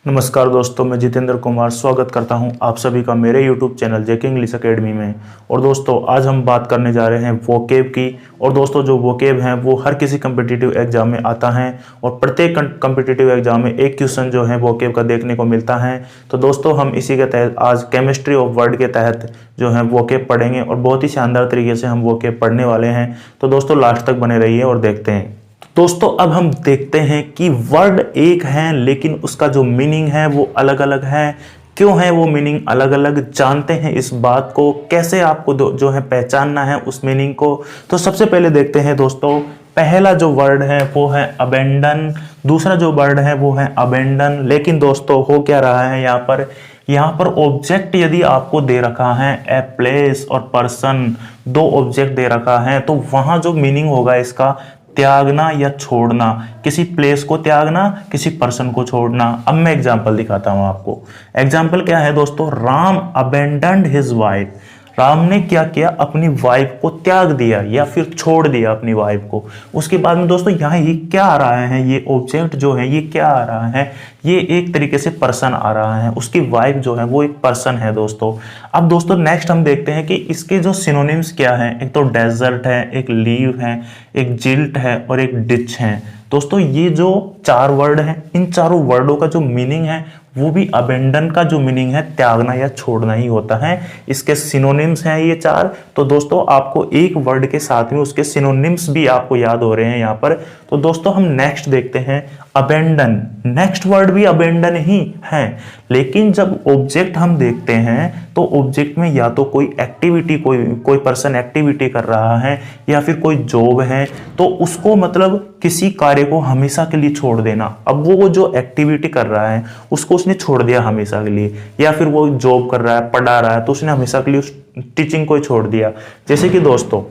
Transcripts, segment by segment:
नमस्कार दोस्तों, मैं जितेंद्र कुमार स्वागत करता हूं आप सभी का मेरे YouTube चैनल जेके इंग्लिश एकेडमी में। और दोस्तों आज हम बात करने जा रहे हैं वोकेब की। और दोस्तों जो वोकेब हैं वो हर किसी कम्पिटिटिव एग्जाम में आता है और प्रत्येक कम्पिटिटिव एग्जाम में एक क्वेश्चन जो है वोकेब का देखने को मिलता है। तो दोस्तों हम इसी के तहत आज केमिस्ट्री ऑफ वर्ड के तहत जो है वोकेब पढ़ेंगे और बहुत ही शानदार तरीके से हम वोकेब पढ़ने वाले हैं। तो दोस्तों लास्ट तक बने रहिए और देखते हैं। दोस्तों अब हम देखते हैं कि वर्ड एक है लेकिन उसका जो मीनिंग है वो अलग अलग है। क्यों है वो मीनिंग अलग अलग, जानते हैं इस बात को, कैसे आपको जो है पहचानना है उस मीनिंग को। तो सबसे पहले देखते हैं दोस्तों, पहला जो वर्ड है वो है अबेंडन, दूसरा जो वर्ड है वो है अबेंडन। लेकिन दोस्तों हो क्या रहा है यहाँ पर ऑब्जेक्ट यदि आपको दे रखा है ए प्लेस और पर्सन, दो ऑब्जेक्ट दे रखा है, तो वहां जो मीनिंग होगा इसका त्यागना या छोड़ना, किसी प्लेस को त्यागना, किसी पर्सन को छोड़ना। अब मैं एग्जांपल दिखाता हूं आपको। एग्जांपल क्या है दोस्तों, Ram abandoned his wife, Ram ने क्या किया, अपनी वाइफ को त्याग दिया या फिर छोड़ दिया अपनी वाइफ को। उसके बाद में दोस्तों यहाँ ये क्या आ रहा है, ये ऑब्जेक्ट जो है ये क्या आ रहा है, ये एक तरीके से पर्सन आ रहा है। उसकी वाइफ जो है वो एक पर्सन है दोस्तों। अब दोस्तों नेक्स्ट हम देखते हैं कि इसके जो सिनोनिम्स क्या है। एक तो डेजर्ट है, एक लीव है, एक जिल्ट है और एक डिच है। दोस्तों ये जो चार वर्ड हैं, इन चारों वर्डों का जो मीनिंग है वो भी अबेंडन का जो मीनिंग है त्यागना या छोड़ना ही होता है। इसके सिनोनिम्स हैं ये चार। तो दोस्तों आपको एक वर्ड के साथ में उसके सिनोनिम्स भी आपको याद हो रहे हैं यहाँ पर। तो दोस्तों हम नेक्स्ट देखते हैं अबेंडन। नेक्स्ट वर्ड भी अबेंडन ही है, लेकिन जब ऑब्जेक्ट हम देखते हैं तो ऑब्जेक्ट में या तो कोई एक्टिविटी, कोई पर्सन एक्टिविटी कर रहा है या फिर कोई जॉब है, तो उसको मतलब किसी कार्य को हमेशा के लिए छोड़ देना। अब वो जो एक्टिविटी कर रहा है उसको उसने छोड़ दिया हमेशा के लिए, या फिर वो जॉब कर रहा है, पढ़ा रहा है, तो उसने हमेशा के लिए उस टीचिंग को छोड़ दिया। जैसे कि दोस्तों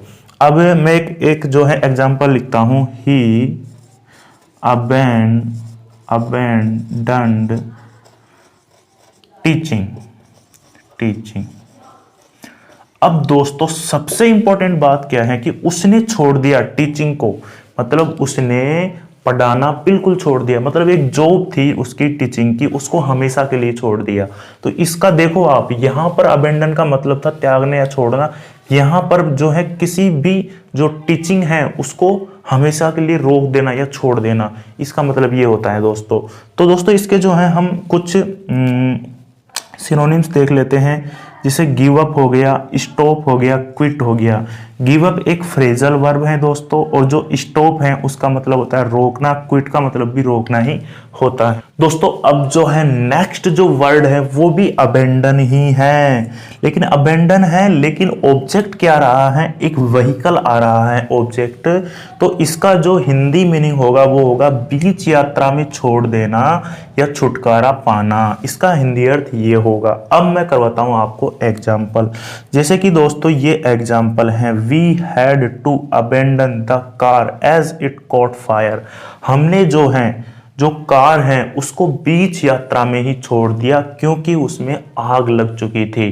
अब मैं एक जो है एग्जांपल लिखता हूं, ही abandoned टीचिंग। अब दोस्तों सबसे इंपॉर्टेंट बात क्या है कि उसने छोड़ दिया टीचिंग को, मतलब उसने पढ़ाना बिल्कुल छोड़ दिया। मतलब एक जॉब थी उसकी टीचिंग की, उसको हमेशा के लिए छोड़ दिया। तो इसका देखो आप, यहां पर अबेंडन का मतलब था त्यागने या छोड़ना। यहां पर जो है किसी भी जो टीचिंग है उसको हमेशा के लिए रोक देना या छोड़ देना, इसका मतलब ये होता है दोस्तों। तो दोस्तों इसके जो है हम कुछ सिनोनिम्स देख लेते हैं। जैसे गिव अप हो गया, स्टॉप हो गया, क्विट हो गया। गिव अप एक फ्रेजल वर्ब है दोस्तों, और जो स्टॉप है उसका मतलब होता है रोकना, क्विट का मतलब भी रोकना ही होता है दोस्तों। अब जो है नेक्स्ट जो वर्ड है वो भी अबेंडन ही है, लेकिन अबेंडन है लेकिन ऑब्जेक्ट क्या रहा है, एक व्हीकल आ रहा है ऑब्जेक्ट। तो इसका जो हिंदी मीनिंग होगा वो होगा बीच यात्रा में छोड़ देना या छुटकारा पाना। इसका हिंदी अर्थ ये होगा। अब मैं करवाता हूं आपको एग्जाम्पल। जैसे कि दोस्तों ये एग्जाम्पल है, we had to abandon the car as it caught fire. हमने जो कार है उसको बीच यात्रा में ही छोड़ दिया क्योंकि उसमें आग लग चुकी थी।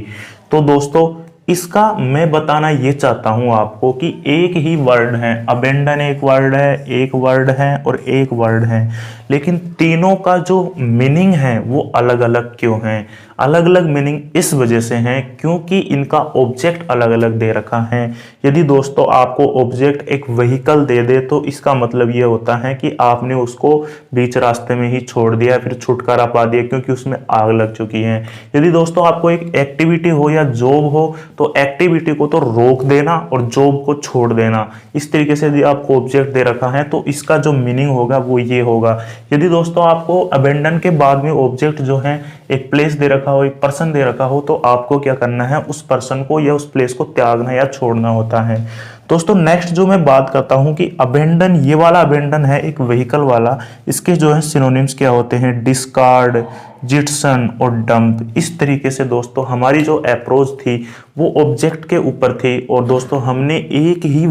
तो दोस्तों इसका मैं बताना ये चाहता हूं आपको कि एक ही वर्ड है, अबेंडन एक वर्ड है, एक वर्ड है और एक वर्ड है, लेकिन तीनों का जो मीनिंग है वो अलग अलग क्यों है। अलग अलग मीनिंग इस वजह से है क्योंकि इनका ऑब्जेक्ट अलग अलग दे रखा है। यदि दोस्तों आपको ऑब्जेक्ट एक व्हीकल दे दे तो इसका मतलब ये होता है कि आपने उसको बीच रास्ते में ही छोड़ दिया, फिर छुटकारा पा दिया क्योंकि उसमें आग लग चुकी है। यदि दोस्तों आपको एक एक्टिविटी हो या जॉब हो तो एक्टिविटी को तो रोक देना और जॉब को छोड़ देना। इस तरीके से यदि आपको ऑब्जेक्ट दे रखा है तो इसका जो मीनिंग होगा वो ये होगा। यदि दोस्तों आपको अबेंडन के बाद में ऑब्जेक्ट जो है एक प्लेस दे रखा हो, एक पर्सन दे रखा हो, तो आपको क्या करना है, उस पर्सन को या उस प्लेस को त्यागना या छोड़ना होता है दोस्तों। नेक्स्ट जो मैं बात करता हूं कि अबेंडन, ये वाला अबेंडन है एक व्हीकल वाला। इसके जो है सिनोनिम्स क्या होते हैं, डिस्कार्ड, जिटसन और डंप। इस तरीके से दोस्तों हमारी जो अप्रोच थी वो ऑब्जेक्ट के ऊपर थी। और दोस्तों हमने एक ही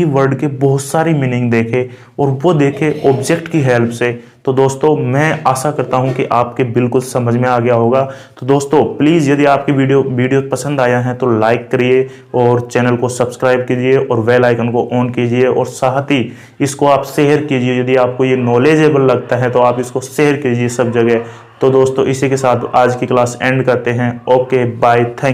वर्ड के बहुत सारी मीनिंग देखे और वो देखे ऑब्जेक्ट की हेल्प से। तो दोस्तों मैं आशा करता हूं कि आपके बिल्कुल समझ में आ गया होगा। तो दोस्तों प्लीज़ यदि आपकी वीडियो पसंद आया है तो लाइक करिए और चैनल को सब्सक्राइब कीजिए और बेल आइकन को ऑन कीजिए और साथ ही इसको आप शेयर कीजिए। यदि आपको ये नॉलेजेबल लगता है तो आप इसको शेयर कीजिए सब जगह। तो दोस्तों इसी के साथ आज की क्लास एंड करते हैं। Okay bye, thank